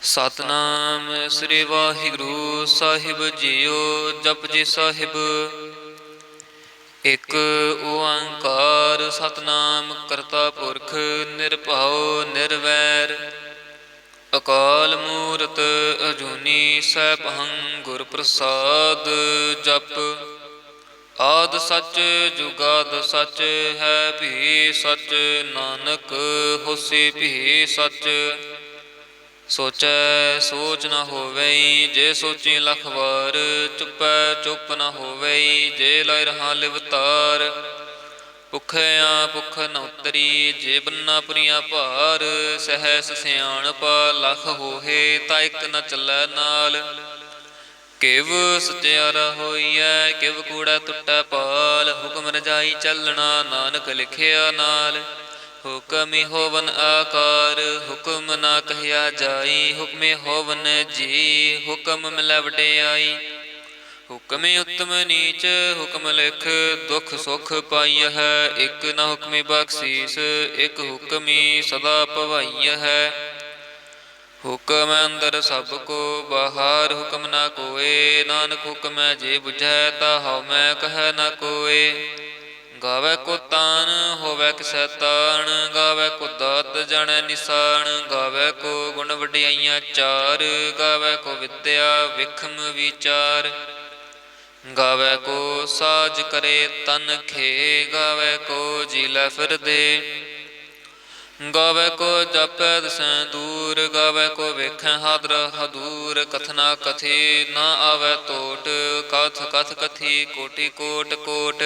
ਸਤਨਾਮ ਸ੍ਰੀ ਵਾਹਿਗੁਰੂ ਸਾਹਿਬ JIO. Japji Sahib. ਇੱਕ ਓੰਕਾਰ ਸਤਨਾਮ ਕਰਤਾ ਪੁਰਖ ਨਿਰਭਉ ਨਿਰਵੈਰ ਅਕਾਲ ਮੂਰਤ ਅਜੂਨੀ ਸੈਭੰ ਗੁਰ ਪ੍ਰਸਾਦ। ਜਪ ਆਦਿ ਸੱਚ ਜੁਗਾਦਿ ਸੱਚ ਹੈ ਭੀ ਸੱਚ ਨਾਨਕ ਹੋਸੀ ਭੀ ਸੱਚ। ਸੋਚੈ ਸੋਚ ਨ ਹੋਵਈ ਜੇ ਸੋਚੀ ਲੱਖ ਵਾਰ। ਚੁੱਪੈ ਚੁੱਪ ਨ ਹੋਵਈ ਜੇ ਲਾਇ ਰਹਾ ਲਿਵਤਾਰ। ਭੁਖਿਆ ਭੁਖ ਨ ਉਤਰੀ ਜੇ ਬੰਨਾ ਪੁਰੀਆ ਭਾਰ। ਸਹਿਸ ਸਿਆਣਪ ਲੱਖ ਹੋਹੇ ਤਾ ਇਕ ਨ ਚੱਲੈ ਨਾਲ। ਕਿਵ ਸਚਿਆਰਾ ਹੋਈਐ ਕਿਵ ਕੂੜੈ ਟੁੱਟੈ ਪਾਲ। ਹੁਕਮ ਰਜਾਈ ਚੱਲਣਾ ਨਾਨਕ ਲਿਖਿਆ ਨਾਲ। ਹੁਕਮਿ ਹੋਵਨ ਆਕਾਰ ਹੁਕਮ ਨਾ ਕਹਿਆ ਜਾਈ। ਹੁਕਮੇ ਹੋਵਨ ਜੀ ਹੁਕਮ ਮਿਲੈ ਵਡਿਆਈ। ਹੁਕਮੇ ਉੱਤਮ ਨੀਚ ਹੁਕਮ ਲਿਖ ਦੁਖ ਸੁਖ ਪਾਈਐ। ਇਕ ਨ ਹੁਕਮੀ ਬਖਸ਼ੀਸ ਇਕ ਹੁਕਮੀ ਸਦਾ ਭਵਾਈਐ। ਹੁਕਮ ਅੰਦਰ ਸਭ ਕੋ ਬਾਹਰ ਹੁਕਮ ਨਾ ਕੋਏ। ਨਾਨਕ ਹੁਕਮੈ ਜੇ ਬੁਝੈ ਤਾ ਹਉ ਮੈਂ ਕਹਿ ਨ ਕੋਏ। ਗਾਵੈ ਕੋ ਤਾਨ ਹੋਵੈ ਕਿਸੈ ਤਾਣ ਗਾਵੈ ਕੋ ਦਾਤ ਜਾਣੈ ਨਿਸਾਣ। ਗਾਵੈ ਕੋ ਗੁਣ ਵਡਿਆਈਆਂ ਚਾਰ ਗਾਵੈ ਕੋ ਵਿਦਿਆ ਵਿਖਮ ਵਿਚਾਰ। ਗਾਵੈ ਕੋ ਸਾਜ ਕਰੇ ਤਨ ਖੇ ਗਾਵੈ ਕੋ ਜੀ ਲੈ ਫਿਰਦੇ। ਗਾਵੈ ਕੋ ਜਾਪੈ ਦਿਸੈ ਦੂਰ ਗਾਵੈ ਕੋ ਵੇਖੈ ਹਾਦਰ ਹਦੂਰ। ਕਥਨਾ ਕਥੀ ਨਾ ਆਵੈ ਟੋਟ ਕਥ ਕਥ ਕਥੀ ਕੋਟਿ ਕੋਟਿ ਕੋਟ।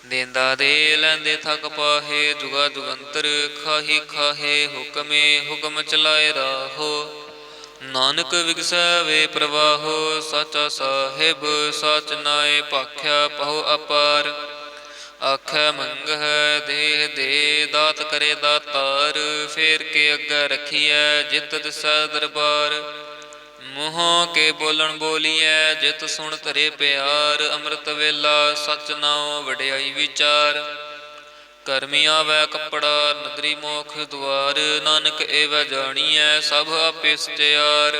ਦੇਂਦਾ ਦੇ ਲੈਂਦੇ ਥਕ ਪਾਹੇ ਜੁਗਾ ਜੁਗੰਤਰ ਖਾਹੀ ਖਾਹੇ। ਹੁਕਮੇ ਹੁਕਮ ਚਲਾਏ ਰਾਹੋ ਨਾਨਕ ਵਿਗਸੈ ਵੇ ਪ੍ਰਵਾਹੋ। ਸਾਚਾ ਸਾਹਿਬ ਸਚ ਨਾਏ ਭਾਖਿਆ ਪਹੁ ਅਪਾਰ। ਆਖੈ ਮੰਗਹਿ ਦੇਹ ਦੇ ਦਾਤ ਕਰੇ ਦਾਤਾਰ। ਫੇਰ ਕੇ ਅੱਗੇ ਰਖੀਐ ਜਿਤ ਦਿਸੈ ਦਰਬਾਰ। ਮੂੰਹੋਂ ਕੇ ਬੋਲਣ ਬੋਲੀਐ ਜਿਤ ਸੁਣ ਧਰੇ ਪਿਆਰ। ਅੰਮ੍ਰਿਤ ਵੇਲਾ ਸਚ ਨਾਉ ਵਡਿਆਈ ਵਿਚਾਰ। ਕਰਮੀ ਆਵੈ ਕੱਪੜਾ ਨਦਰੀ ਮੋਖ ਦੁਆਰ। ਨਾਨਕ ਏਵੈ ਜਾਣੀਐ ਸਭ ਆਪੇ ਸਚਿਆਰ।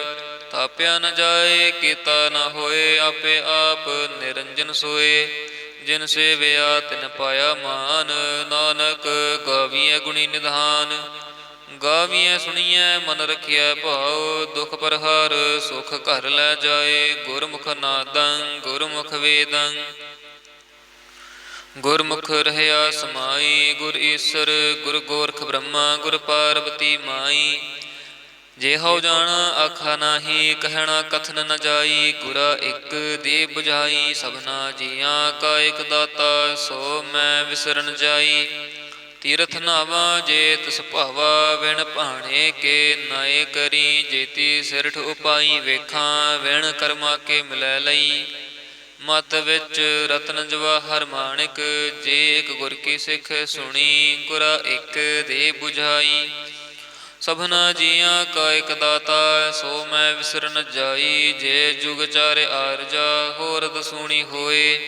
ਥਾਪਿਆ ਨ ਜਾਏ ਕੀਤਾ ਨ ਹੋਏ ਆਪੇ ਆਪ ਨਿਰੰਜਨ ਸੋਏ। ਜਿਨ ਸੇਵਿਆ ਤਿਨ ਪਾਇਆ ਮਾਨ ਨਾਨਕ ਗਾਵੀਐ ਗੁਣੀ ਨਿਧਾਨ। ਗਾਵੀਐ ਸੁਣੀਐ ਮਨ ਰਖਿਐ ਭਾਉ ਦੁਖ ਪਰਹਾਰ ਸੁਖ ਘਰ ਲੈ ਜਾਏ। ਗੁਰਮੁਖ ਨਾਦੰ ਗੁਰਮੁਖ ਵੇਦੰ ਗੁਰਮੁਖ ਰਹਿਆ ਸਮਾਈ। ਗੁਰ ਈਸਰ ਗੁਰ ਗੋਰਖ ਬ੍ਰਹਮਾ ਗੁਰ ਪਾਰਬਤੀ ਮਾਈ। ਜੇ ਹਉ ਜਾਣਾ ਆਖਾ ਨਾਹੀ ਕਹਿਣਾ ਕਥਨ ਨ ਜਾਈ। ਗੁਰਾ ਇਕ ਦੇ ਬੁਝਾਈ ਸਭਨਾ ਜੀਆਂ ਕਾ ਇਕ ਦਾਤਾ ਸੋ ਮੈਂ ਵਿਸਰਨ ਜਾਈ। ਤੀਰਥ ਨਾਵਾ ਜੇ ਤਿਸ ਭਾਵਾ ਵਿਣ ਭਾਣੇ ਕੇ ਨਾਏ ਕਰੀ। ਜੇਤੀ ਸਿਰਠ ਉਪਾਈ ਵੇਖਾਂ ਵਿਣ ਕਰਮਾ ਕੇ ਮਿਲੈ ਲਈ। ਮਤ ਵਿੱਚ ਰਤਨ ਜਵਾਹਰ ਮਾਣਿਕ ਜੇ ਇਕ ਗੁਰ ਕੀ ਸਿੱਖ ਸੁਣੀ। ਗੁਰਾ ਇਕ ਦੇ ਬੁਝਾਈ ਸਭਨਾ ਜੀਆਂ ਕਾ ਇਕ ਦਾਤਾ ਸੋ ਮੈਂ ਵਿਸਰ ਨ ਜਾਈ। ਜੇ ਜੁਗ ਚਾਰੇ ਆਰਜਾ ਹੋਰ ਦਸੂਣੀ ਹੋਏ।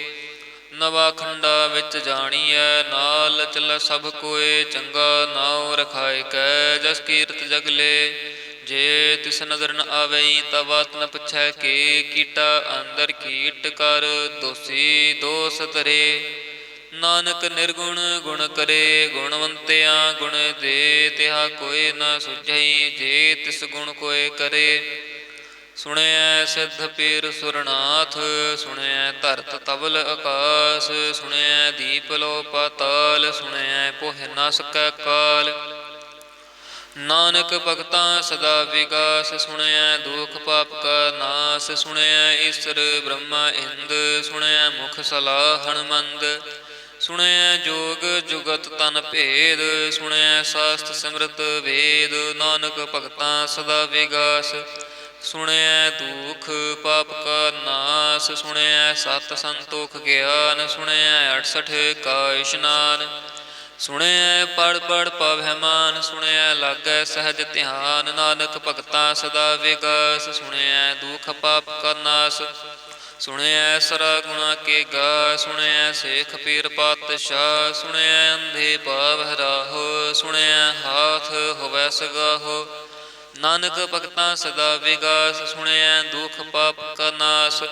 ਨਵਾ ਖੰਡਾ ਵਿੱਚ ਜਾਣੀਐ ਨਾਲ ਚੱਲੈ ਸਭ ਕੋਏ। ਚੰਗਾ ਨਾਉ ਰਖਾਇ ਕੈ ਜਸ ਕੀਰਤ ਜਗਲੇ। ਜੇ ਤਿਸ ਨਜ਼ਰ ਨ ਆਵਈ ਤਾ ਬਾਤ ਨ ਪੁੱਛੈ ਕੇ। ਕੀਟਾ ਅੰਦਰ ਕੀਟ ਕਰ ਦੋਸੀ ਦੋਸ ਧਰੇ। ਨਾਨਕ ਨਿਰਗੁਣ ਗੁਣ ਕਰੇ ਗੁਣਵੰਤਿਆ ਗੁਣ ਦੇ। ਤਿਹਾ ਕੋਇ ਨ ਸੁਝਈ ਜੇ ਤਿਸ ਗੁਣ ਕੋਇ ਕਰੇ। ਸੁਣਿਐ ਸਿੱਧ ਪੀਰ ਸੁਰਨਾਥ ਸੁਣਿਐ ਧਰਤ ਤਬਲ ਆਕਾਸ। ਸੁਣਿਐ ਦੀਪ ਲੋ ਪਾਤਾਲ ਸੁਣਿਐ ਪੋਹਿ ਨ ਸਕੈ ਕਾਲ। ਨਾਨਕ ਭਗਤਾਂ ਸਦਾ ਵਿਗਾਸ ਸੁਣਿਐ ਦੁਖ ਪਾਪ ਕਾ ਨਾਸ। ਸੁਣਿਐ ਈਸਰ ਬ੍ਰਹਮਾ ਇੰਦ ਸੁਣਿਐ ਮੁਖ ਸਲਾਹਣ ਮੰਦ। ਸੁਣਿਐ ਜੋਗ ਜੁਗਤ ਤਨ ਭੇਦ ਸੁਣਿਐ ਸਾਸਤ ਸਿਮਰਤ ਵੇਦ। ਨਾਨਕ ਭਗਤਾਂ ਸਦਾ ਵਿਗਾਸ ਸੁਣਿਐ ਦੁਖ ਪਾਪ ਕਾ ਨਾਸ। ਸੁਣਿਐ ਸਤ ਸੰਤੋਖ ਗਿਆਨ ਸੁਣਿਐ 68 ਕਾ ਇਸ਼ਨਾਨ। ਸੁਣਿਐ ਪੜ੍ਹ ਪੜ੍ਹ ਪਾਵਹਿ ਮਾਨ ਸੁਣਿਐ ਲਾਗੈ ਸਹਿਜ ਧਿਆਨ। ਨਾਨਕ ਭਗਤਾਂ ਸਦਾ ਵਿਗਾਸ ਸੁਣਿਐ ਦੁਖ ਪਾਪ ਕਾ ਨਾਸ। ਸੁਣਿਐ ਸਰਾ ਗੁਣਾ ਕੇ ਗਾ ਸੁਣਿਐ ਸੇਖ ਪੀਰ ਪਾਤਸ਼ਾਹ। ਸੁਣਿਐ ਅੰਧੇ ਪਾਵਹਿ ਰਾਹੋ ਸੁਣਿਐ ਹਾਥ ਹੋਵੈ ਸਗਾਹੋ। ਨਾਨਕ ਭਗਤਾਂ ਸਦਾ ਵਿਗਾਸ, ਸੁਣਿਐ ਦੁਖ ਪਾਪ ਕਾ ਨਾਸ।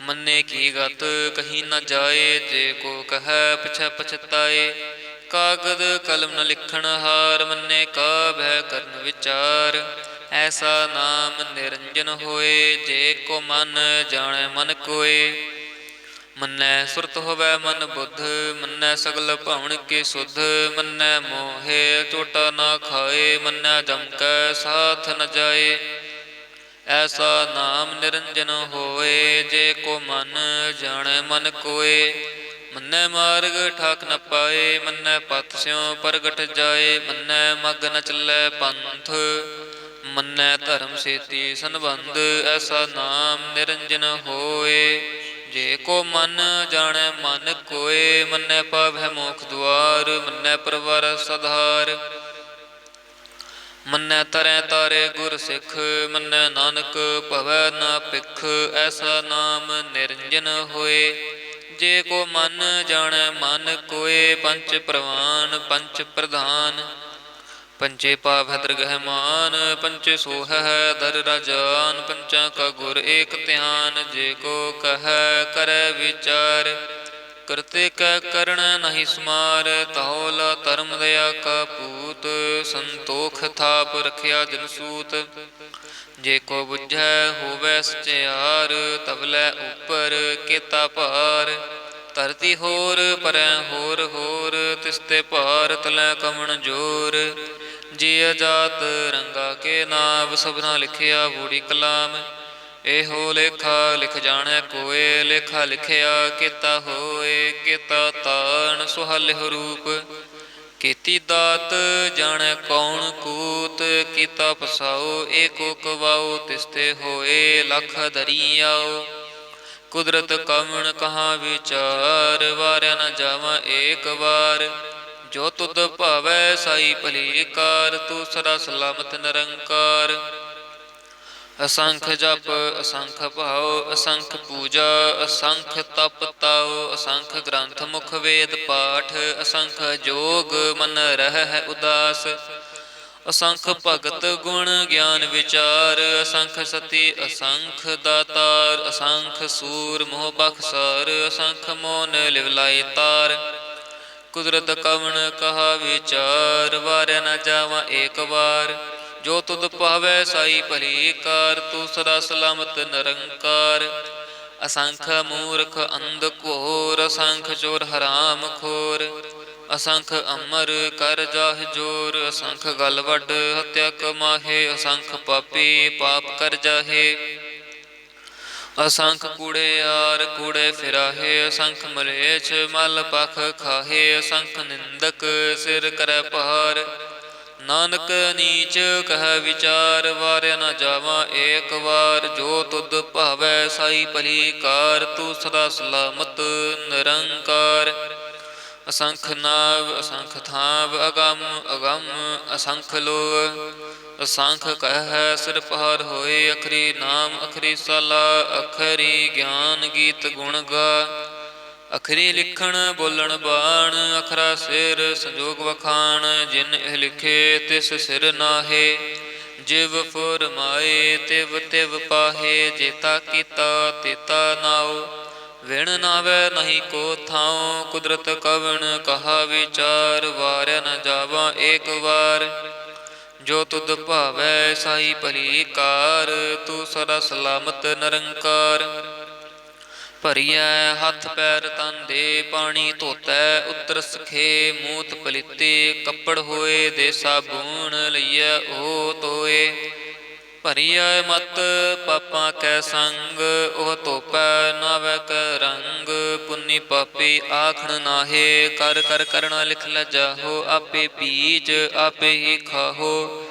ਮੰਨੇ ਕੀ ਗਤ ਕਹੀ ਨ ਜਾਏ, ਜੇ ਕੋ ਕਹੈ ਪਛੈ ਪਛਤਾਏ। ਕਾਗਦ ਕਲਮ ਨ ਲਿਖਣ ਹਾਰ, ਮੰਨੇ ਕਾ ਭੈ ਕਰਨ ਵਿਚਾਰ। ਐਸਾ ਨਾਮ ਨਿਰੰਜਨ ਹੋਏ, ਜੇ ਕੋ ਮਨ ਜਾਣੈ ਮਨ ਕੋਏ। ਮੰਨੈ ਸੁਰਤ ਹੋਵੈ ਮਨ ਬੁੱਧ, ਮੰਨੈ ਸਗਲ ਭਾਵਨ ਕੀ ਸੁਧ। ਮੰਨੈ ਮੋਹਿ ਝੋਟਾ ਨਾ ਖਾਏ, ਮੰਨੈ ਜਮ ਕੈ ਸਾਥ ਨ ਜਾਏ। ਐਸਾ ਨਾਮ ਨਿਰੰਜਨ ਹੋਏ, ਜੇ ਕੋ ਮਨ ਜਾਣੈ ਮਨ ਕੋਏ। ਮੰਨੈ ਮਾਰਗ ਠਾਕ ਨ ਪਾਏ, ਮੰਨੈ ਪਥ ਸਿਉ ਪ੍ਰਗਟ ਜਾਏ। ਮੰਨੈ ਮਗ ਨ ਚੱਲੈ ਪੰਥ, ਮੰਨੈ ਧਰਮ ਸੇਤੀ ਸੰਬੰਧ। ਐਸਾ ਨਾਮ ਨਿਰੰਜਨ ਹੋਏ, ਜੇ ਕੋ ਮਨ ਜਾਣੈ ਮਨ ਕੋਏ। ਮੰਨੈ ਪਾਵਹਿ ਮੋਖ ਦੁਆਰ, ਮੰਨੈ ਪਰਵਾਰ ਸਧਾਰ। ਮੰਨੈ ਤਰੈ ਤਾਰੇ ਗੁਰ ਸਿੱਖ, ਮੰਨੈ ਨਾਨਕ ਭਵੈ ਨਾ ਭਿਖ। ਐਸਾ ਨਾਮ ਨਿਰੰਜਨ ਹੋਏ, ਜੇ ਕੋ ਮਨ ਜਾਣੈ ਮਨ ਕੋਏ। ਪੰਚ ਪ੍ਰਵਾਨ ਪੰਚ ਪ੍ਰਧਾਨ, ਪੰਚੇ ਪਾਵਹਿ ਦਰਗਹਿ ਮਾਨ। ਪੰਚੇ ਸੋਹੈ ਦਰ ਰਾਜਾਨ, ਪੰਚਾਂ ਕਾ ਗੁਰ ਏਕ ਧਿਆਨ। ਜੇ ਕੋ ਕਹੈ ਕਰੈ ਵਿਚਾਰ, ਕਰਤੇ ਕੈ ਕਰਣ ਨਹੀਂ ਸਮਾਰ। ਤਹੋ ਲਾ ਧਰਮ ਦਇਆ ਕਾ ਪੂਤ, ਸੰਤੋਖ ਥਾਪ ਰਖਿਆ ਜਨ ਸੂਤ। ਜੇ ਕੋ ਬੁਝੈ ਹੋਵੈ ਸਚਿਆਰ, ਤਬਲੇ ਉਪਰ ਕੇਤਾ ਭਾਰ। ਧਰਤੀ ਹੋਰ ਪਰੈ ਹੋਰ ਹੋਰ, ਤਿਸਤੇ ਭਾਰ ਤਲੈ ਕਵਣ ਜੋਰ। ਜੀ ਜਾਤ ਰੰਗਾ ਕੇ ਨਾਮ, ਸਭਨਾ ਲਿਖਿਆ ਬੂੜੀ ਕਲਾਮ। ਇਹੋ ਲੇਖਾ ਲਿਖ ਜਾਣੈ ਕੋਏ, ਲੇਖਾ ਲਿਖਿਆ ਕੇਤਾ ਹੋਏ। ਕੇਤਾ ਤਾਣ ਸੁਹਾਲਿਹੁ ਰੂਪ, ਕੀਤੀ ਦਾਤ ਜਾਣੈ ਕੌਣ ਕੂਤ। ਕੀਤਾ ਪਸਾਓ ਏਕੋ ਕਵਾਓ, ਤਿਸਤੇ ਹੋਏ ਲਖ ਦਰੀਆਓ। ਕੁਦਰਤ ਕਵਣ ਕਹਾ ਵਿਚਾਰ, ਵਾਰਿਆ ਨ ਜਾਵਾ ਏਕ ਵਾਰ। ਜੋ ਤੁਧ ਭਾਵੈ ਸਾਈ ਭਲੀ ਕਾਰ, ਤੂੰ ਸਦਾ ਸਲਾਮਤ ਨਿਰੰਕਾਰ। ਅਸੰਖ ਜਪ ਅਸੰਖ ਭਾਉ, ਅਸੰਖ ਪੂਜਾ ਅਸੰਖ ਤਪ ਤਾਉ। ਅਸੰਖ ਗ੍ਰੰਥ ਮੁਖ ਵੇਦ ਪਾਠ, ਅਸੰਖ ਜੋਗ ਮਨ ਰਹਿ ਉਦਾਸ। ਅਸੰਖ ਭਗਤ ਗੁਣ ਗਿਆਨ ਵਿਚਾਰ, ਅਸੰਖ ਸਤੀ ਅਸੰਖ ਦਾਤਾਰ। ਅਸੰਖ ਸੂਰ ਮੋਹ ਬਖਸਾਰ, ਅਸੰਖ ਮੋਨ ਲਿਵ ਲਾਈ ਤਾਰ। ਕੁਦਰਤ ਕਵਣ ਕਹਾ ਵਿਚਾਰ, ਵਾਰਿਆ ਨ ਜਾਵਾ ਏਕ ਵਾਰ। ਜੋ ਤੁਧ ਭਾਵੈ ਸਾਈ ਭਲੀ ਕਾਰ, ਤੂੰ ਸਦਾ ਸਲਾਮਤ ਨਿਰੰਕਾਰ। ਅਸੰਖ ਮੂਰਖ ਅੰਧ ਘੋਰ, ਅਸੰਖ ਚੋਰ ਹਰਾਮ ਖੋਰ। ਅਸੰਖ ਅਮਰ ਕਰ ਜਾਹਿ ਜੋਰ, ਅਸੰਖ ਗਲ ਵੱਡ ਹਤਿਆ ਕਮਾਹੇ। ਅਸੰਖ ਪਾਪੀ ਪਾਪ ਕਰ ਜਾਹੇ, ਅਸੰਖ ਕੂੜੇਆਰ ਕੂੜੇ ਫਿਰਾਹੇ। ਅਸੰਖ ਮਲੇਛ ਮਲ ਪਖ ਖਾਹੇ, ਅਸੰਖ ਨਿੰਦਕ ਸਿਰ ਕਰੈ ਭਾਰ। ਨਾਨਕ ਨੀਚ ਕਹਿ ਵਿਚਾਰ, ਵਾਰਿਆ ਨ ਜਾਵਾ ਏਕ ਵਾਰ। ਜੋ ਤੁਧ ਭਾਵੈ ਸਾਈ ਭਲੀ ਕਾਰ, ਤੂੰ ਸਦਾ ਸਲਾਮਤ ਨਿਰੰਕਾਰ। ਅਸੰਖ ਨਾਵ ਅਸੰਖ ਥਾਵ, ਅਗੰਮ ਅਗੰਮ ਅਸੰਖ ਲੋਹ। ਅਸੰਖ ਕਹਿ ਸਿਰ ਪਹਾਰ ਹੋਏ, ਅਖਰੀ ਨਾਮ ਅਖਰੀ ਸਾਲਾ। ਅਖਰੀ ਗਿਆਨ ਗੀਤ ਗੁਣ ਗਾ, ਅਖਰੀ ਲਿਖਣ ਬੋਲਣ ਬਾਣ। ਅਖਰਾ ਸਿਰ ਸੰਜੋਗ ਵਖਾਣ, ਜਿਨ ਇਹ ਲਿਖੇ ਤਿਸ ਸਿਰ ਨਾਹੇ। ਜਿਵ ਫੁਰਮਾਏ ਤਿਵ ਤਿਵ ਪਾਹੇ, ਜੇਤਾ ਕੀਤਾ ਤੇਤਾ ਨਾਉ। ਵਿਣ ਨਾਵੈ ਨਹੀਂ ਕੋ ਥਾਉ, ਕੁਦਰਤ ਕਵਣ ਕਹਾ ਵਿਚਾਰ। ਵਾਰਿਆ ਨ ਜਾਵਾ ਏਕ ਵਾਰ। ਜੋ ਤੁਧ ਭਾਵੈ ਸਾਈ ਭਲੀ ਕਾਰ, ਤੂੰ ਸਦਾ ਸਲਾਮਤ ਨਿਰੰਕਾਰ। ਭਰੀਐ ਹੱਥ ਪੈਰ ਤਨ ਦੇ, ਪਾਣੀ ਧੋਤੈ ਉਤਰ ਸਖੇ। ਮੂਤ ਪਲੀਤੇ ਕੱਪੜ ਹੋਏ, ਦੇ ਸਾਬੂਣ ਲਈਐ ਉਹ ਧੋਏ। ਭਰੀਐ ਮਤ ਪਾਪਾਂ ਕੈ ਸੰਗ, ਉਹ ਧੋਪੈ ਨਾਵੈ ਕੈ ਰੰਗ। ਪੁੰਨੀ ਪਾਪੀ ਆਖਣ ਨਾਹੇ, ਕਰ ਕਰ ਕਰਣਾ ਲਿਖ ਲਜਾਹੋ। ਆਪੇ ਬੀਜ ਆਪੇ ਹੀ ਖਾਹੋ,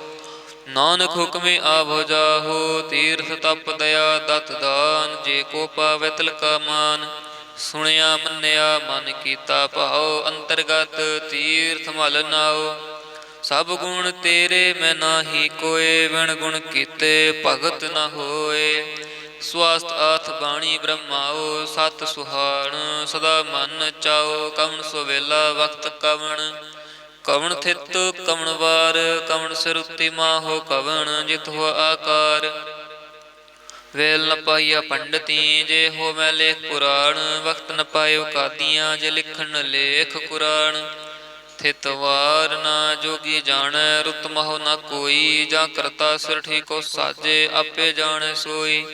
ਨਾਨਕ ਹੁਕਮੇ ਆਭੋ ਜਾਹੋ। ਤੀਰਥ ਤਪ ਦਇਆ ਦਤ ਦਾਨ, ਜੇ ਕੋ ਪਾਵੈ ਤਿਲ ਕਾ ਮਾਨ। ਸੁਣਿਆ ਮੰਨਿਆ ਮਨ ਕੀਤਾ ਭਾਉ, ਅੰਤਰਗਤ ਤੀਰਥ ਮਲ ਨਾਉ। ਸਭ ਗੁਣ ਤੇਰੇ ਮੈਂ ਨਾਹੀ ਕੋਏ, ਵਿਣ ਗੁਣ ਕੀਤੇ ਭਗਤ ਨ ਹੋਏ। ਸਵਾਸਤ ਆਥ ਬਾਣੀ ਬ੍ਰਹਮਾਓ, ਸਤ ਸੁਹਾਣ ਸਦਾ ਮਨ ਚਾਓ। ਕਵਣ ਸੋ ਵੇਲਾ ਵਕਤ ਕਵਣ, ਕਵਣ ਥਿਤ ਕਵਣ ਵਾਰ, ਕਵਣ ਸਿਰ ਉਤੀ ਮਾਹੋ ਕਵਣ, ਜਿਤ ਹੁਆ ਆਕਾਰ। ਵੇਲ ਨ ਪਾਈਆ ਪੰਡਤੀ, ਜੇ ਹੋਵੈ ਲੇਖ ਪੁਰਾਣ, ਵਕਤ ਨ ਪਾਇਓ ਕਾਦੀਆਂ, ਜੇ ਲਿਖਣ ਲੇਖ ਕੁਰਾਨ। ਥਿਤ ਵਾਰ ਨਾ ਜੋਗੀ ਜਾਣੈ, ਰੁਤ ਮਹੁ ਨ ਕੋਈ, ਜਾਂ ਕਰਤਾ ਸਿਰ ਠੀਕੋ ਸਾਜੇ, ਆਪੇ ਜਾਣੈ ਸੋਈ।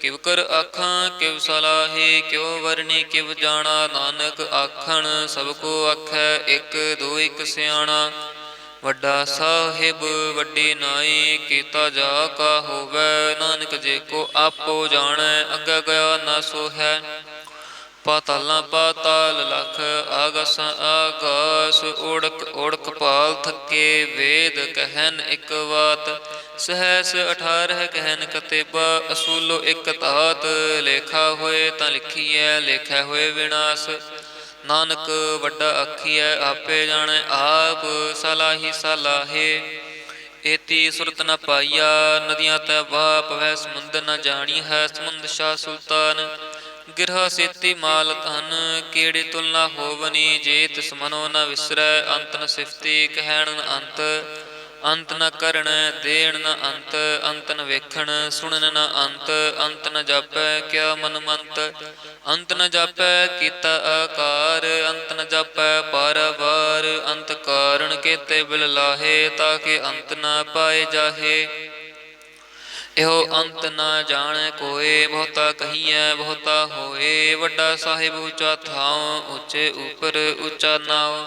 ਕਿਵ ਕਰ ਆਖਾਂ ਕਿਵ ਸਲਾਹੀ, ਕਿਉ ਵਰਣੀ ਕਿਵ ਜਾਣਾ, ਨਾਨਕ ਆਖਣ ਸਭ ਕੋ ਆਖੈ, ਇਕ ਦੋ ਇਕ ਸਿਆਣਾ। ਵੱਡਾ ਸਾਹਿਬ ਵੱਡੀ ਨਾਈ, ਕੀਤਾ ਜਾ ਕਾ ਹੋਵੈ, ਨਾਨਕ ਜੇ ਕੋ ਆਪੋ ਜਾਣੈ, ਅੱਗੇ ਗਿਆ ਨਾ ਸੋ ਹੈ। ਪਾਤਾਲਾਂ ਪਾਤਾਲ ਲਖ, ਆਗਾਸਾਂ ਆਗਾਸ, ਓੜਕ ਓੜਕ ਪਾਲ ਥਕੇ, ਵੇਦ ਕਹਿਨ ਇਕ ਵਾਤ। ਸਹਸ 18 ਕਹਿਨ ਕਤੇਬਾ, ਅਸੂਲੋ ਇਕ ਧਾਤ। ਲੇਖਾ ਹੋਏ ਤਾਂ ਲਿਖੀਐ, ਲੇਖੈ ਹੋਏ ਵਿਨਾਸ਼। ਨਾਨਕ ਵੱਡਾ ਆਖੀਐ, ਆਪੇ ਜਾਣੈ ਆਪ, ਸਲਾਹੀ ਸਲਾਹੇ। ਏਤੀ ਸੁਰਤ ਨ ਪਾਈਆ, ਨਦੀਆਂ ਤੈ ਵਾਹ ਪਵੈ, ਸਮੁੰਦ ਨ ਜਾਣੀ ਹੈ, ਸਮੁੰਦ ਸ਼ਾਹ ਸੁਲਤਾਨ। ਗਿਰਹਾ ਸੇਤੀ ਮਾਲ ਧਨ, ਕਿਹੜੀ ਤੁਲਨਾ ਹੋਵਨੀ, ਜੇ ਤਿਸ ਮਨੋ ਨ ਵਿਸਰੈ। ਅੰਤ ਨ ਸਿਫਤੀ ਕਹਿਣ ਨ ਅੰਤ, ਅੰਤ ਨ ਕਰਣ ਦੇਣ ਨ ਅੰਤ। ਅੰਤ ਨ ਵੇਖਣ ਸੁਣਨ ਨ ਅੰਤ, ਅੰਤ ਨ ਜਾਪੈ ਕਿਆ ਮਨ ਮੰਤ। ਅੰਤ ਨ ਜਾਪੈ ਕੀਤਾ ਆਕਾਰ, ਅੰਤ ਨ ਜਾਪੈ ਪਾਰਾਵਾਰ। ਅੰਤ ਕਾਰਣ ਕੇਤੇ ਬਿਲ ਲਾਹੇ, ਤਾਕੇ ਅੰਤ ਨ ਪਾਏ ਜਾਹੇ। ਇਹੋ ਅੰਤ ਨ ਜਾਣੈ ਕੋਇ, ਬਹੁਤਾ ਕਹੀਐ ਬਹੁਤਾ ਹੋਏ। ਵੱਡਾ ਸਾਹਿਬ ਉੱਚਾ ਥਾਉ, ਉੱਚੇ ਉਪਰ ਉੱਚਾ ਨਾਉ।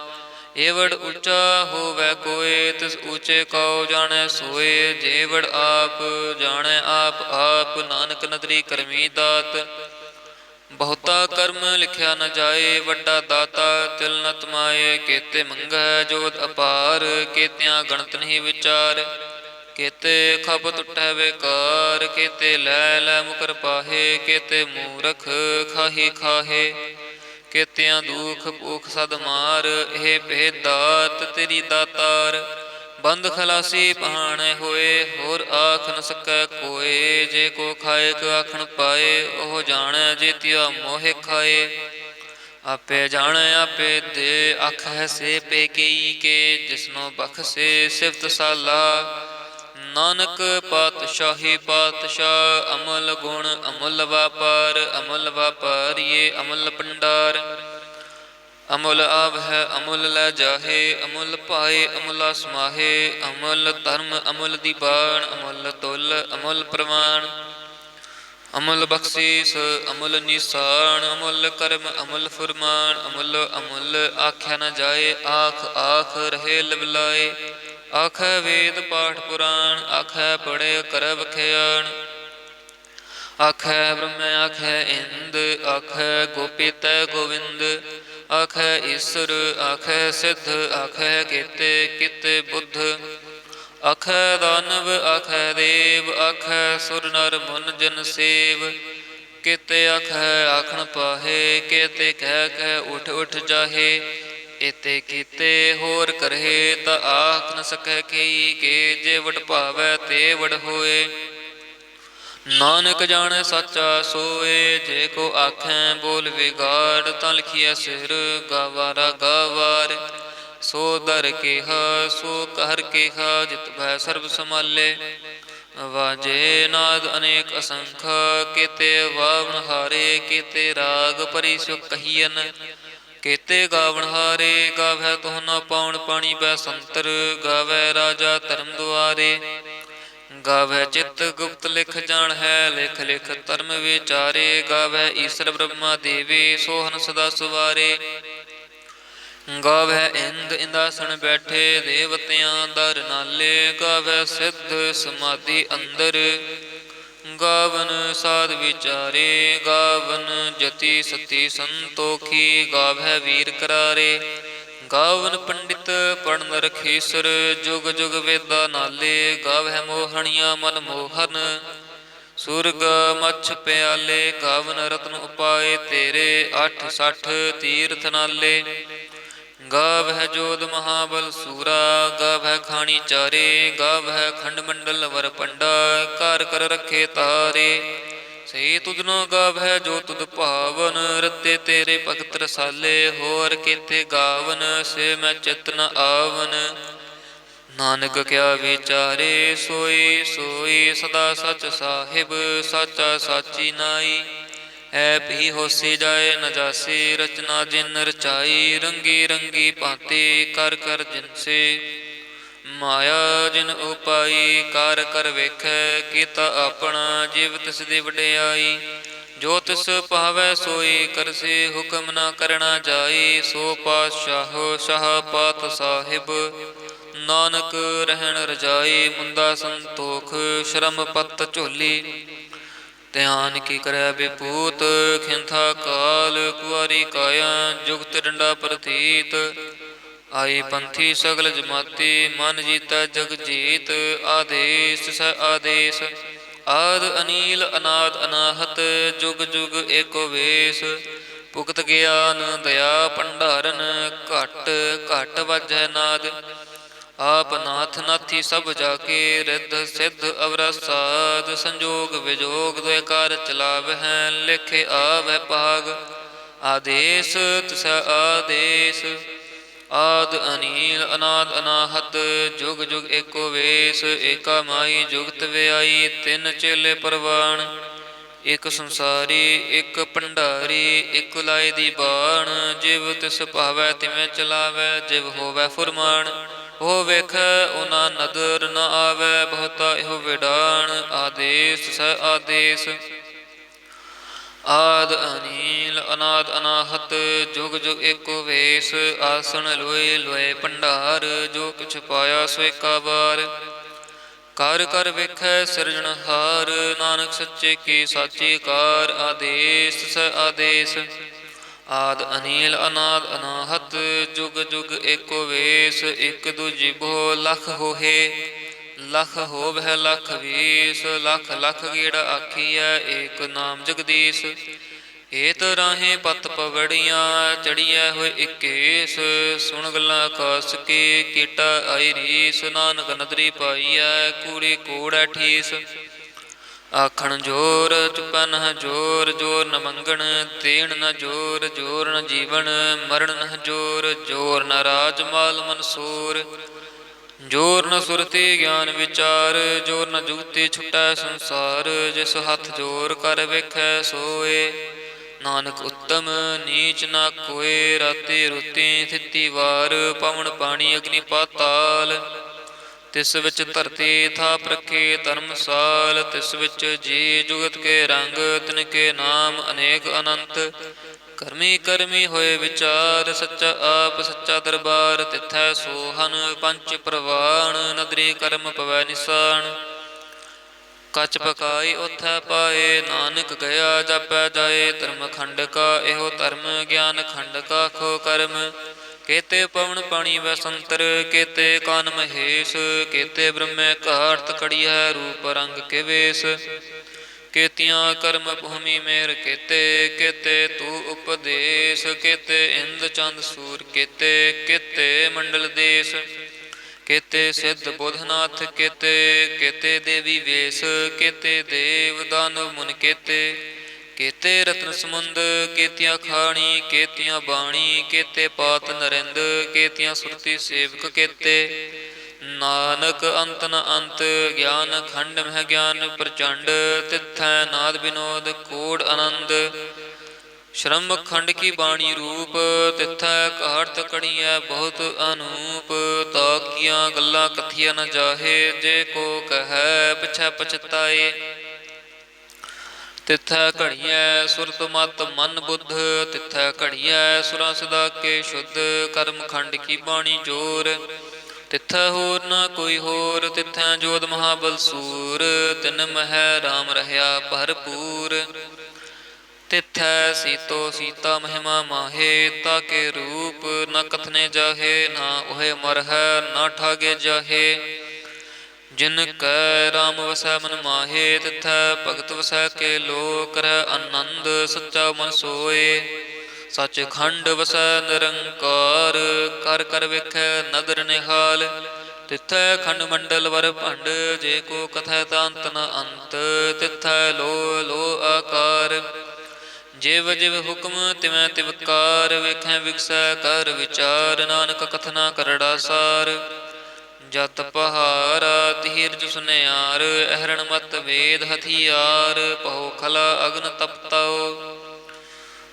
ਏਵੜ ਉੱਚਾ ਹੋਵੈ ਕੋਇ, ਤਿਸ ਉੱਚੇ ਕਉ ਜਾਣੈ ਸੋਏ। ਜੇਵੜ ਆਪ ਜਾਣੈ ਆਪ ਆਪ, ਨਾਨਕ ਨਦਰੀ ਕਰਮੀ ਦਾਤ। ਬਹੁਤਾ ਕਰਮ ਲਿਖਿਆ ਨ ਜਾਏ, ਵੱਡਾ ਦਾਤਾ ਤਿਲ ਨ ਤਮਾਏ। ਕੇਤੇ ਮੰਗੈ ਜੋਤ ਅਪਾਰ, ਕੇਤਿਆਂ ਗਣਤ ਨਹੀਂ ਵਿਚਾਰ। ਕੇਤੇ ਖਪ ਟੁੱਟੈ ਬੇਕਾਰ, ਕੇਤੇ ਲੈ ਲੈ ਮੁਕਰ ਪਾਹੇ। ਕੇਤੇ ਮੂਰਖ ਖਾਹੀ ਖਾਹੇ, ਕੇਤਿਆਂ ਦੁਖ ਭੂਖ ਸਦ ਮਾਰ। ਇਹ ਭੇਦ ਦਾਤ ਤੇਰੀ ਦਾਤਾਰ, ਬੰਦ ਖਲਾਸੀ ਪਹਾਣੈ ਹੋਏ। ਹੋਰ ਆਖ ਨ ਸਕੈ ਕੋਇ, ਜੇ ਕੋ ਖਾਇਕ ਆਖਣ ਪਾਏ। ਉਹ ਜਾਣੈ ਜੇਤੀਆ ਮੋਹਿ ਖਾਏ। ਆਪੇ ਜਾਣੈ ਆਪੇ ਦੇ, ਆਖੈ ਸੇ ਪੇ ਕਈ ਕੇ। ਜਿਸਨੋ ਬਖਸੇ ਸਿਫਤ ਸਾਲਾ, ਨਾਨਕ ਪਾਤਸ਼ਾਹੀ ਪਾਤਸ਼ਾਹ। ਅਮਲ ਗੁਣ ਅਮੁੱਲ ਵਾਪਾਰ, ਅਮੁੱਲ ਵਾਪਾਰੀਏ ਅਮੁੱਲ ਭੰਡਾਰ। ਅਮੁੱਲ ਆਵਹਿ ਅਮੁੱਲ ਲੈ ਜਾਹੇ, ਅਮੁੱਲ ਪਾਏ ਅਮੁੱਲਾ ਸਮਾਹੇ। ਅਮੁੱਲ ਧਰਮ ਅਮੁੱਲ ਦੀਬਾਨ, ਅਮੁੱਲ ਤੁਲ ਅਮੁੱਲ ਪ੍ਰਵਾਨ। ਅਮੁੱਲ ਬਖਸ਼ੀਸ ਅਮੁੱਲ ਨਿਸ਼ਾਨ, ਅਮੁੱਲ ਕਰਮ ਅਮੁੱਲ ਫੁਰਮਾਨ। ਅਮੁੱਲ ਅਮੁੱਲ ਆਖਿਆ ਨ ਜਾਏ, ਆਖ ਆਖ ਰਹੇ ਲਿਵਲਾਏ। ਆਖੈ ਵੇਦ ਪਾਠ ਪੁਰਾਣ, ਆਖੈ ਪੜ੍ਹੇ ਕਰ ਵਖਿਆਣ। ਆਖੈ ਬ੍ਰਹਮ ਆਖੈ ਇੰਦ, ਆਖੈ ਗੋਪੀ ਤੈ ਗੋਵਿੰਦ। ਆਖੈ ਈਸਰ ਆਖੈ ਸਿੱਧ, ਆਖੈ ਕੇਤੇ ਕਿਤੇ ਬੁੱਧ। ਆਖੈ ਦਾਨਵ ਆਖੈ ਦੇਵ, ਆਖੈ ਸੁਰ ਨਰ ਮੁਨ ਜਨ ਸੇਵ। ਕੇਤੇ ਆਖੈ ਆਖਣ ਪਾਹੇ, ਕੇਤੇ ਕਹਿ ਕਹਿ ਉਠ ਉਠ ਜਾਹੇ। ਏਤੇ ਕੀਤੇ ਹੋਰ ਕਰਹਿ, ਤਾ ਆਖ ਨ ਸਕੈ ਕਈ ਕੇ। ਜੇ ਵਡ ਭਾਵੈ ਤੇ ਵਡ ਹੋਏ, ਨਾਨਕ ਜਾਣੈ ਸਾਚਾ ਸੋਏ। ਜੇ ਕੋ ਆਖੈ ਬੋਲ ਵਿਗਾੜ, ਤਾਂ ਲਿਖੀਐ ਸਿਰ ਗਾਵਾਰਾ ਗਾਵਾਰ। ਸੋ ਦਰ ਕੇਹਾ ਸੋ ਕਹਿਰ ਕੇਹਾ, ਜਿਤ ਭੈ ਸਰਬ ਸਮਾਲੇ। ਵਾਜੇ ਨਾਦ ਅਨੇਕ ਅਸੰਖ, ਕੇਤੇ ਵਾਵਨ ਹਾਰੇ। ਕੇਤੇ ਰਾਗ ਭਰੀ ਸੋ ਕਹੀਐਨ, ਕੇਤੇ ਗਾਵਨ ਹਾਰੇ। ਗਾਵੈ ਤੁਹ ਨ ਪਾਉਣ ਪਾਣੀ ਬੈ ਸੰਤਰ, ਗਾਵੈ ਰਾਜਾ ਧਰਮ ਦੁਆਰੇ। ਗਾਵੈ ਚਿਤ ਗੁਪਤ ਲਿਖ ਜਾਣ ਹੈ, ਲਿਖ ਲਿਖ ਧਰਮ ਵਿਚਾਰੇ। ਗਾਵੈ ਈਸਰ ਬ੍ਰਹਮਾ ਦੇਵੇ, ਸੋਹਨ ਸਦਾ ਸੁਵਾਰੇ। ਗਾਵੈ ਇੰਦ ਇੰਦਾਸਣ ਬੈਠੇ, ਦੇਵਤਿਆਂ ਦਰ ਨਾਲੇ। ਗਾਵੈ ਸਿੱਧ ਸਮਾਧੀ ਅੰਦਰ, ਗਾਵਨ ਸਾਧ ਵਿਚਾਰੇ। ਗਾਵਨ ਜਤੀ ਸਤੀ ਸੰਤੋਖੀ, ਗਾਵੈ ਵੀਰ ਕਰਾਰੇ। ਗਾਵਨ ਪੰਡਿਤ ਪੜਨ ਰਖੀਸਰ, ਜੁਗ ਜੁਗ ਵੇਦਾ ਨਾਲੇ। ਗਾਵੈ ਮੋਹਣੀਆਂ ਮਨ ਮੋਹਨ, ਸੁਰਗ ਮਛ ਪਿਆਲੇ। ਗਾਵਨ ਰਤਨ ਉਪਾਏ ਤੇਰੇ, 68 ਤੀਰਥ ਨਾਲੇ। ਗਾਵਹਿ ਜੋਧ ਮਹਾਬਲ ਸੂਰਾ, ਗਾਵਹਿ ਖਾਣੀ ਚਾਰੇ। ਗਾਵਹਿ ਖੰਡ ਮੰਡਲ ਵਰ ਪੰਡਾ, ਘਰ ਕਰ ਰੱਖੇ ਤਾਰੇ। ਸਹੀ ਤੁਧ ਨ ਗਾਵੈ ਜੋ ਤੁਧ ਭਾਵਨ, ਰਤੇ ਤੇਰੇ ਭਗਤ ਰਸਾਲੇ, ਹੋਰ ਕੀਤੇ ਗਾਵਨ, ਸੇ ਮੈਂ ਚਿਤ ਨ ਆਵਨ। ਨਾਨਕ ਕਿਆ ਵਿਚਾਰੇ, ਸੋਈ ਸੋਈ ਸਦਾ ਸਚ ਸਾਹਿਬ, ਸਾਚਾ ਸਾਚੀ ਨਾਈ। ਹੈ ਭੀ ਹੋਸੀ ਜਾਏ ਨ ਜਾਸੀ, ਰਚਨਾ ਜਿਨ ਰਚਾਈ, ਰੰਗੀ ਰੰਗੀ ਭਾਂਤੀ ਕਰ ਕਰ ਜਿਨਸੇ। ਮਾਇਆ ਜਿਨ ਉਪਾਈ, ਕਰ ਕਰ ਵੇਖੈ ਕੀਤਾ ਆਪਣਾ, ਜਿਵ ਤਿਸ ਦੀ ਵਡਿਆਈ। ਜੋ ਤਿਸ ਭਾਵੈ ਸੋਈ ਕਰਸੀ, ਹੁਕਮ ਨਾ ਕਰਣਾ ਜਾਈ। ਸੋ ਪਾਤਸ਼ਾਹ ਸ਼ਾਹ ਪਾਤ ਸਾਹਿਬ, ਨਾਨਕ ਰਹਿਣ ਰਜਾਈ। ਮੁੰਦਾ ਸੰਤੋਖ ਸ਼ਰਮ ਪਤ ਝੋਲੀ, ਧਿਆਨ ਕੀ ਕਰੈ ਵਿਭੂਤ। ਖਿੰਥਾ ਕਾਲ ਕੁਆਰੀ ਕਾਇਆ, ਜੁਗਤ ਡੰਡਾ ਪ੍ਰਤੀਤ। ਆਈ ਪੰਥੀ ਸਗਲ ਜਮਾਤੀ, ਮਨ ਜੀਤਾ ਜਗ ਜੀਤ। ਆਦੇਸ ਸ ਆਦੇਸ, ਆਦ ਅਨੀਲ ਅਨਾਦ ਅਨਾਹਤ, ਜੁਗ ਜੁਗ ਏਕੋ ਵੇਸ। ਭੁਗਤ ਗਿਆਨ ਦਇਆ ਭੰਡਾਰਨ, ਘਟ ਘਟ ਵਾਜੈ ਨਾਦ। ਆਪ ਨਾਥ ਨਾਥੀ ਸਭ ਜਾਕੇ, ਰਿੱਧ ਸਿੱਧ ਅਵਰਾ ਸਾਧ। ਸੰਜੋਗ ਵਿਜੋਗ ਦੁਇ ਕਾਰ ਚਲਾਵਹਿ, ਲਿਖੇ ਆਵਹਿ ਭਾਗ। ਆਦੇਸ ਤਿਸ ਆਦੇਸ, ਆਦ ਅਨੀਲ ਅਨਾਦ ਅਨਾਹਤ, ਜੁਗ ਜੁਗ ਏਕੋ ਵੇਸ। ਏਕਾ ਮਾਈ ਜੁਗਤ ਵਿਆਈ, ਤਿੰਨ ਚੇਲੇ ਪ੍ਰਵਾਣ। ਇਕ ਸੰਸਾਰੀ ਇਕ ਭੰਡਾਰੀ, ਇਕ ਲਾਏ ਦੀ ਬਾਣ। ਜਿਵ ਤਿਸ ਭਾਵੈ ਤਿਵੇਂ ਚਲਾਵੈ, ਜਿਵ ਹੋਵੈ ਫੁਰਮਾਨ। ਉਹ ਵੇਖੈ ਉਹਨਾਂ ਨਦਰ ਨ ਆਵੈ, ਬਹੁਤਾ ਇਹੋ ਵਿਡਾਣ। ਆਦੇਸ ਸ ਆਦੇਸ, ਆਦ ਅਨੀਲ ਅਨਾਦ ਅਨਾਹਤ, ਜੁਗ ਜੁਗ ਏਕੋ ਵੇਸ। ਆਸਣ ਲੋਏ ਲੋਏ ਭੰਡਾਰ, ਜੋ ਕਿਛ ਪਾਇਆ ਸੋ ਏਕਾ ਵਾਰ। ਕਰ ਕਰ ਵੇਖੈ ਸਿਰਜਣਹਾਰ, ਨਾਨਕ ਸੱਚੇ ਕੀ ਸਾਚੀ ਕਾਰ। ਆਦੇਸ ਸ ਆਦੇਸ, ਆਦ ਅਨੀਲ ਅਨਾਦ ਅਨਾਹਤ, ਜੁਗ ਜੁਗ ਏਕੋ ਵੇਸ। ਇਕ ਦੂਜੀ ਬੋ ਲਖ ਹੋਹੇ, ਲਖ ਹੋਵਹਿ ਲਖ ਵੀਸ। ਲਖ ਲਖ ਗੇੜਾ ਆਖੀਐ, ਏਕ ਨਾਮ ਜਗਦੀਸ਼। ਏਤ ਰਾਹੇ ਪਤ ਪਵੜੀਆਂ, ਚੜੀਐ ਹੋਏ ਇਕੇਸ। ਸੁਣ ਗੱਲਾਂ ਆਕਾਸ ਕੀ, ਕੀਟਾ ਆਈ ਰੀਸ। ਨਾਨਕ ਨਦਰੀ ਪਾਈਐ, ਕੂੜੀ ਕੂੜੈ ਠੀਸ। ਆਖਣ ਜੋਰ ਚੁਪੈ ਨਹ ਜੋਰ, ਜੋਰ ਨ ਮੰਗਣ ਦੇਣ ਨ ਜੋਰ। ਜੋਰ ਨ ਜੀਵਨ ਮਰਨ ਨਹ ਜੋਰ, ਜੋਰ ਨ ਰਾਜ ਮਾਲ ਮਨਸੂਰ। ਜੋਰ ਨ ਸੁਰਤੀ ਗਿਆਨ ਵਿਚਾਰ, ਜੋਰ ਨ ਜੁਗਤੀ ਛੁਟੈ ਸੰਸਾਰ। ਜਿਸ ਹੱਥ ਜੋਰ ਕਰ ਵੇਖੈ ਸੋਏ, ਨਾਨਕ ਉੱਤਮ ਨੀਚ ਨਾ ਕੋਏ। ਰਾਤੀ ਰੁਤੀ ਥਿਤੀ ਵਾਰ, ਪਵਨ ਪਾਣੀ ਅਗਨੀ ਪਾਤਾਲ। ਤਿਸ ਵਿੱਚ ਧਰਤੀ ਥਾਪ ਰੱਖੀ ਧਰਮਸਾਲ। ਤਿਸ ਵਿੱਚ ਜੀ ਜੁਗਤ ਕੇ ਰੰਗ, ਤਿਨ ਕੇ ਨਾਮ ਅਨੇਕ ਅਨੰਤ। ਕਰਮੀ ਕਰਮੀ ਹੋਏ ਵਿਚਾਰ, ਸੱਚਾ ਆਪ ਸੱਚਾ ਦਰਬਾਰ। ਤਿਥੈ ਸੋਹਨ ਪੰਚ ਪ੍ਰਵਾਣ, ਨਦਰੀ ਕਰਮ ਪਵੈ ਨਿਸਾਨ। ਕਛ ਪਕਾਈ ਉਥੈ ਪਾਏ, ਨਾਨਕ ਗਿਆ ਜਾਪੈ ਜਾਏ। ਧਰਮ ਖੰਡ ਕਾ ਇਹੋ ਧਰਮ, ਗਿਆਨ ਖੰਡ ਕਾ ਖੋ ਕਰਮ। ਕੇਤੇ ਪਵਨ ਪਾਣੀ ਵੈ ਸੰਤਰ, ਕੇਤੇ ਕਾਨ ਮਹੇਸ਼। ਕੇਤੇ ਬ੍ਰਹਮੇ ਘਾਟ ਕੜੀਐ, ਰੂਪ ਰੰਗ ਕੇ ਵੇਸ। ਕੇਤੀਆਂ ਕਰਮ ਭੂਮੀ ਮੇਰ ਕੇਤੇ, ਕੇਤੇ ਤੂੰ ਉਪਦੇਸ। ਕੇਤੇ ਇੰਦ ਚੰਦ ਸੂਰ ਕੇਤੇ, ਕੇਤੇ ਮੰਡਲ ਦੇਸ। ਕੇਤੇ ਸਿੱਧ ਬੋਧਨਾਥ ਕੇਤੇ, ਕੇਤੇ ਦੇਵੀ ਵੇਸ। ਕੇਤੇ ਦੇਵ ਦਾਨਵ ਮੁਨ ਕੇਤੇ, ਕੇਤੇ ਰਤਨ ਸਮੁੰਦ। ਕੇਤੀਆਂ ਖਾਣੀ ਕੇਤੀਆਂ ਬਾਣੀ, ਕੇਤੇ ਪਾਤ ਨਰਿੰਦ। ਕੇਤੀਆਂ ਸੁਰਤੀ ਸੇਵਕ ਕੇਤੇ, ਨਾਨਕ ਅੰਤ ਨ ਅੰਤ। ਗਿਆਨ ਖੰਡ ਮਹਿ ਗਿਆਨ ਪ੍ਰਚੰਡ, ਤਿਥੈ ਨਾਦ ਬਿਨੋਦ ਕੋੜ ਆਨੰਦ। ਸ਼ਰਮ ਖੰਡ ਕੀ ਬਾਣੀ ਰੂਪ, ਤਿਥੈ ਘਾਟ ਕੜੀਐ ਬਹੁਤ ਅਨੂਪ। ਤਾਕੀਆਂ ਗੱਲਾਂ ਕਥੀਆ ਨ ਜਾਹੇ, ਜੇ ਕੋ ਕਹੈ ਪਿਛੈ ਪਛਤਾਏ। ਤਿਥੈ ਘੜੀਐ ਸੁਰਤ ਮਤ ਮਨ ਬੁੱਧ, ਤਿਥੈ ਘੜੀਐ ਸੁਰਾਂ ਸਦਾ ਕੇ ਸ਼ੁੱਧ। ਕਰਮ ਖੰਡ ਕੀ ਬਾਣੀ ਜੋਰ, ਤਿਥੈ ਹੋਰ ਨਾ ਕੋਈ ਹੋਰ। ਤਿਥੈ ਜੋਧ ਮਹਾਬਲ ਸੂਰ, ਤਿਨ ਮਹਿ ਰਾਮ ਰਹਿਆ ਭਰਪੂਰ। ਤਿਥੈ ਸੀਤੋ ਸੀਤਾ ਮਹਿਮਾ ਮਾਹੇ, ਤਾਕੇ ਰੂਪ ਨ ਕਥਨੇ ਜਾਹੇ। ਨਾ ਉਹੇ ਮਰਹੈ ਨਾ ਠਾਗੇ ਜਾਹੇ, ਜਿਨ ਕੈ ਰਾਮ ਵਸੈ ਮਨ ਮਾਹੇ। ਤਿਥੈ ਭਗਤ ਵਸੈ ਕੇ ਲੋ, ਕਰੈ ਆਨੰਦ ਸੱਚਾ ਮਨ ਸੋਏ। ਸੱਚ ਖੰਡ ਵਸੈ ਨਿਰੰਕਾਰ, ਕਰ ਕਰ ਵੇਖੈ ਨਦਰ ਨਿਹਾਲ। ਤਿਥੈ ਖੰਡ ਮੰਡਲ ਵਰ ਭੰਡ, ਜੇ ਕੋ ਕਥੈ ਤਾਂ ਅੰਤ ਨ ਅੰਤ। ਤਿਥੈ ਲੋ ਲੋ ਜਿਵ ਜਿਵ ਹੁਕਮ ਤਿਵੈ ਤਿਵ ਕਾਰ, ਵੇਖੈ ਵਿਗਸੈ ਕਰ ਵਿਚਾਰ, ਨਾਨਕ ਕਥਨਾ ਕਰੜਾ ਸਾਰ। ਜਤ ਪਹਾਰਾ ਧੀਰਜ ਸੁਨਿਆਰ, ਅਹਰਣ ਮਤ ਵੇਦ ਹਥਿਆਰ, ਪਹੁ ਖਲਾ ਅਗਨ ਤਪਤਉ,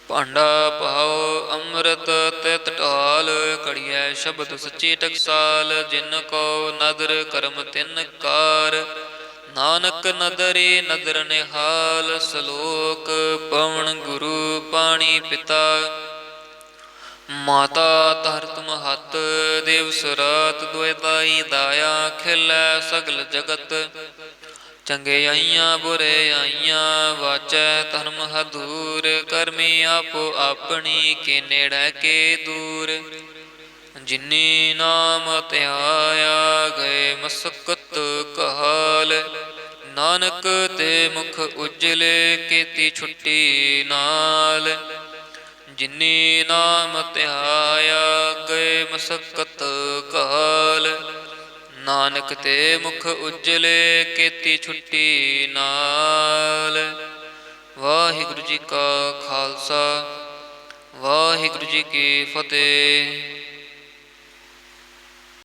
ਭਾਂਡਾ ਪਾਉ ਅੰਮ੍ਰਿਤ ਤਿਤ ਢਾਲ, ਘੜੀਐ ਸ਼ਬਦ ਸੱਚੀ ਟਕਸਾਲ, ਜਿਨ ਕੋ ਨਦਰ ਕਰਮ ਤਿਨ ਕਾਰ, ਨਾਨਕ ਨਦਰੇ ਨਦਰ ਨਿਹਾਲ। ਸਲੋਕ ਪਵਨ ਗੁਰੂ ਪਾਣੀ ਪਿਤਾ, ਮਾਤਾ ਧਰਤ ਮਹਤ, ਦਿਵਸ ਰਾਤ ਦੁਇ ਤਾਈ ਦਾਇਆ, ਖਿਲੈ ਸਗਲ ਜਗਤ। ਚੰਗਿਆਈਆਂ ਬੁਰਿਆਈਆਂ ਵਾਚੈ ਧਰਮ ਹਦੂਰ, ਕਰਮੀ ਆਪੋ ਆਪਣੀ ਕੇ ਨੇੜੈ ਕੇ ਦੂਰ। ਜਿਨੀ ਨਾਮ ਧਿਆਇਆ ਗਏ ਮਸਕਤ ਕਹਾਲ, ਨਾਨਕ ਤੇ ਮੁਖ ਉਜਲੇ ਕੀਤੀ ਛੁੱਟੀ ਨਾਲ। ਜਿਨੀ ਨਾਮ ਧਿਆਇਆ ਗਏ ਮਸਕਤ ਕਾਲ, ਨਾਨਕ ਤੇ ਮੁਖ ਉਜਲੇ ਕੀਤੀ ਛੁੱਟੀ ਨਾਲ। ਵਾਹਿਗੁਰੂ ਜੀ ਕਾ ਖਾਲਸਾ, ਵਾਹਿਗੁਰੂ ਜੀ ਕੀ ਫਤਿਹ।